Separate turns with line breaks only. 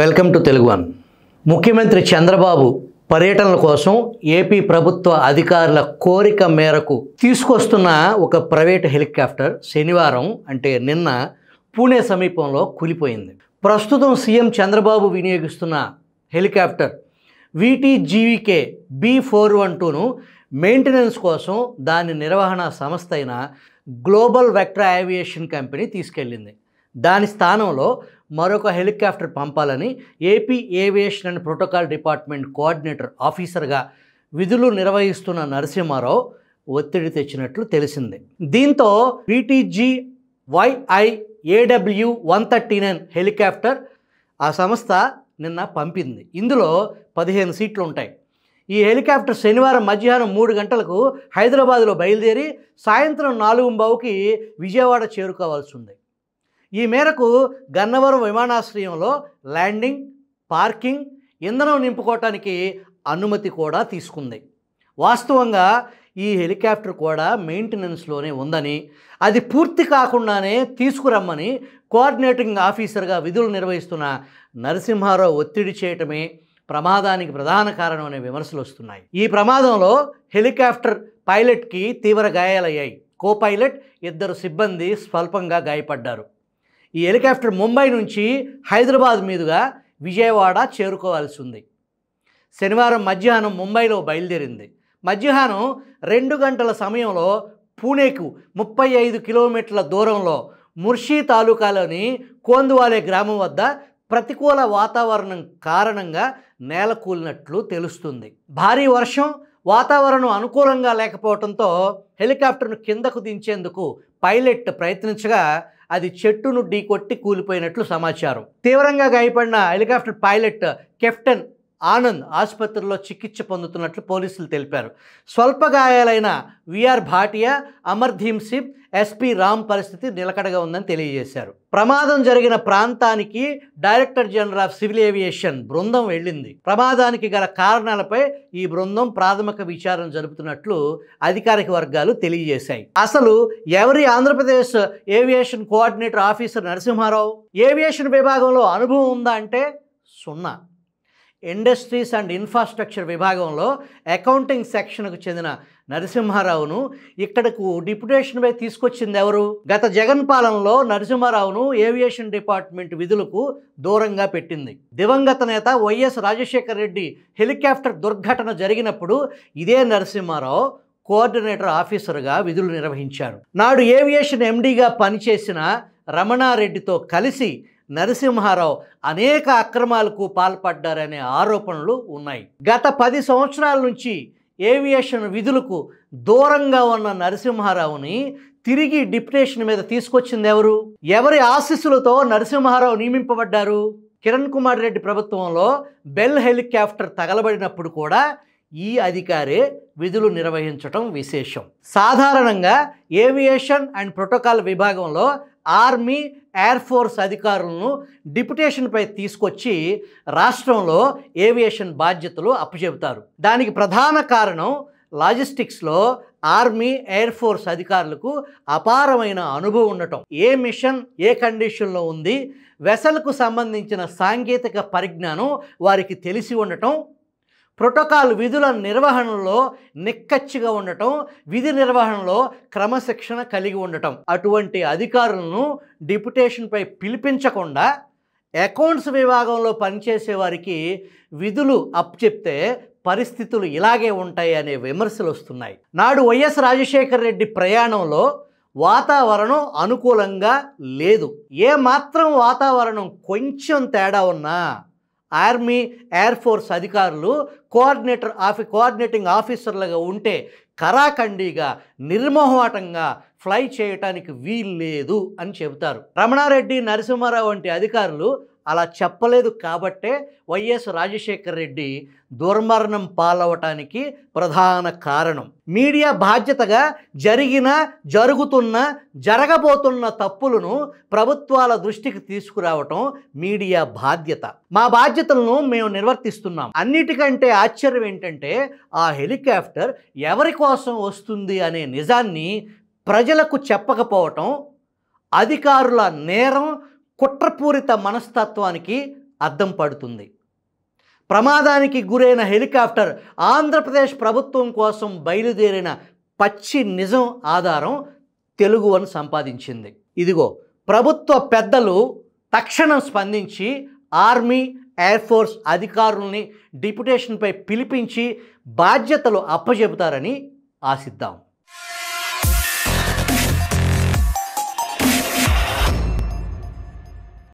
Welcome to Telugu one. ముఖ్యమంత్రి చంద్రబాబు పర్యటనల కోసం AP ప్రభుత్వ అధికారుల కోరిక మేరకు తీసుకొస్తున్న ఒక ప్రైవేట్ హెలికాప్టర్ శనివారం అంటే నిన్న పూణే సమీపంలో కూలిపోయింది. ప్రస్తుతం సీఎం చంద్రబాబు వినియోగిస్తున్న హెలికాప్టర్ VTGVK B412ను మెయింటెనెన్స్ కోసం దాని నిర్వహణ సంస్థ అయిన గ్లోబల్ వెక్టర్ ఏవియేషన్ కంపెనీ తీసుకెళ్ళింది. దాని స్థానంలో మరొక హెలికాప్టర్ పంపాలని AP aviation and protocol department coordinator ఆఫీసర్గా విధులు నిర్వహిస్తున్న నరసింహారావు ఒత్తిడి తెచ్చినట్లు తెలిసింది. దీంతో VTGYI-AW139 హెలికాప్టర్ ఆ సంస్థ నిన్న పంపింది. ఇందులో 15 సీట్లు ఉంటాయి. ఈ హెలికాప్టర్ శనివారం మధ్యాహ్నం 3 గంటలకు హైదరాబాద్లో బయలుదేరి సాయంత్రం 4:15కి విజయవాడ చేరుకోవాల్సి ఉంది. ఈ మేరకు గన్నవరం విమానాశ్రయంలో ల్యాండింగ్, పార్కింగ్, ఇంధనం నింపుకోవటానికి అనుమతి కూడా తీసుకుంది. వాస్తవంగా ఈ హెలికాప్టర్ కూడా మెయింటెనెన్స్లోనే ఉందని, అది పూర్తి కాకుండానే తీసుకురమ్మని కోఆర్డినేటింగ్ ఆఫీసర్గా విధులు నిర్వహిస్తున్న నరసింహారావు ఒత్తిడి చేయటమే ప్రమాదానికి ప్రధాన కారణం అనే విమర్శలు వస్తున్నాయి. ఈ ప్రమాదంలో హెలికాప్టర్ పైలట్కి తీవ్ర గాయాలయ్యాయి. కో పైలట్, 2 సిబ్బంది స్వల్పంగా గాయపడ్డారు. ఈ హెలికాప్టర్ ముంబై నుంచి హైదరాబాద్ మీదుగా విజయవాడ చేరుకోవాల్సి ఉంది. శనివారం మధ్యాహ్నం ముంబైలో బయలుదేరింది. మధ్యాహ్నం 2 గంటల సమయంలో పూణేకు 35 కిలోమీటర్ల దూరంలో ముర్షీ తాలూకాలోని కోందువాలే గ్రామం వద్ద ప్రతికూల వాతావరణం కారణంగా నేలకూలినట్లు తెలుస్తుంది. భారీ వర్షం, వాతావరణం అనుకూలంగా లేకపోవడంతో హెలికాప్టర్ను కిందకు దించేందుకు పైలట్ ప్రయత్నించగా అది చెట్టును ఢీకొట్టి కూలిపోయినట్లు సమాచారం. తీవ్రంగా గాయపడిన హెలికాప్టర్ పైలట్ కెప్టెన్ ఆనంద్ ఆసుపత్రిలో చికిత్స పొందుతున్నట్లు పోలీసులు తెలిపారు. స్వల్ప గాయాలైన VR భాటియా, అమర్దీప్ సింగ్, SP రామ్ పరిస్థితి నిలకడగా ఉందని తెలియజేశారు. ప్రమాదం జరిగిన ప్రాంతానికి director general of civil aviation బృందం వెళ్ళింది. ప్రమాదానికి గల కారణాలపై ఈ బృందం ప్రాథమిక విచారణ జరుపుతున్నట్లు అధికారిక వర్గాలు తెలియజేశాయి. అసలు ఎవరి Andhra Pradesh aviation coordinator officer Narasimha Rao? Aviation విభాగంలో అనుభవం ఉందా అంటే 0. ఇండస్ట్రీస్ అండ్ ఇన్ఫ్రాస్ట్రక్చర్ విభాగంలో అకౌంటింగ్ సెక్షన్కు చెందిన నరసింహారావును ఇక్కడకు డిప్యుటేషన్పై తీసుకొచ్చింది ఎవరు? గత జగన్ పాలనలో నరసింహారావును ఏవియేషన్ డిపార్ట్మెంట్ విధులకు దూరంగా పెట్టింది. దివంగత నేత వైఎస్ రాజశేఖర రెడ్డి హెలికాప్టర్ దుర్ఘటన జరిగినప్పుడు ఇదే నరసింహారావు కోఆర్డినేటర్ ఆఫీసర్గా విధులు నిర్వహించారు. నాడు ఏవియేషన్ MDగా పనిచేసిన రమణారెడ్డితో కలిసి నరసింహారావు అనేక అక్రమాలకు పాల్పడ్డారనే ఆరోపణలు ఉన్నాయి. గత 10 సంవత్సరాల నుంచి ఏవియేషన్ విధులకు దూరంగా ఉన్న నరసింహారావుని తిరిగి డిప్యుటేషన్ మీద తీసుకొచ్చింది ఎవరు? ఎవరి ఆశీస్సులతో నరసింహారావు నియమింపబడ్డారు? కిరణ్ కుమార్ రెడ్డి ప్రభుత్వంలో బెల్ హెలికాప్టర్ తగలబడినప్పుడు కూడా ఈ అధికారే విధులు నిర్వహించటం విశేషం. సాధారణంగా ఏవియేషన్ అండ్ ప్రోటోకాల్ విభాగంలో ఆర్మీ, ఎయిర్ ఫోర్స్ అధికారులను డిప్యుటేషన్పై తీసుకొచ్చి రాష్ట్రంలో ఏవియేషన్ బాధ్యతలు అప్పచెబుతారు. దానికి ప్రధాన కారణం లాజిస్టిక్స్లో ఆర్మీ, ఎయిర్ ఫోర్స్ అధికారులకు అపారమైన అనుభవం ఉండటం. ఏ మిషన్ ఏ కండిషన్లో ఉంది, వెసల్కు సంబంధించిన సాంకేతిక పరిజ్ఞానం వారికి తెలిసి ఉండటం, ప్రోటోకాల్ విధుల నిర్వహణలో నిక్కచ్చిగా ఉండటం, విధి నిర్వహణలో క్రమశిక్షణ కలిగి ఉండటం. అటువంటి అధికారులను డిప్యుటేషన్పై పిలిపించకుండా అకౌంట్స్ విభాగంలో పనిచేసే వారికి విధులు అప్పచెప్తే పరిస్థితులు ఇలాగే ఉంటాయి అనే విమర్శలు వస్తున్నాయి. నాడు వైఎస్ రాజశేఖర రెడ్డి ప్రయాణంలో వాతావరణం అనుకూలంగా లేదు. మాత్రం వాతావరణం కొంచెం తేడా ఉన్నా ఆర్మీ, ఎయిర్ ఫోర్స్ అధికారులు కోఆర్డినేటింగ్ ఆఫీసర్లుగా ఉంటే కరాఖండిగా నిర్మోహమాటంగా ఫ్లై చేయటానికి వీల్లేదు అని చెబుతారు. రమణారెడ్డి, నరసింహారావు వంటి అధికారులు అలా చెప్పలేదు కాబట్టే వైఎస్ రాజశేఖర రెడ్డి దుర్మరణం పాలవటానికి ప్రధాన కారణం. మీడియా బాధ్యతగా జరుగుతున్న జరగబోతున్న తప్పులను ప్రభుత్వాల దృష్టికి తీసుకురావటం మీడియా బాధ్యత. మా బాధ్యతలను మేము నిర్వర్తిస్తున్నాం. అన్నిటికంటే ఆశ్చర్యం ఏంటంటే ఆ హెలికాప్టర్ ఎవరి కోసం వస్తుంది అనే నిజాన్ని ప్రజలకు చెప్పకపోవటం అధికారుల నేరం, కుట్రపూరిత మనస్తత్వానికి అద్దం పడుతుంది. ప్రమాదానికి గురైన హెలికాప్టర్ ఆంధ్రప్రదేశ్ ప్రభుత్వం కోసం బయలుదేరిన పచ్చి నిజం ఆధారం తెలుగు వన్ సంపాదించింది. ఇదిగో ప్రభుత్వ పెద్దలు తక్షణం స్పందించి ఆర్మీ, ఎయిర్ ఫోర్స్ అధికారుల్ని డిప్యుటేషన్పై పిలిపించి బాధ్యతలు అప్పచెబుతారని ఆశిద్దాం.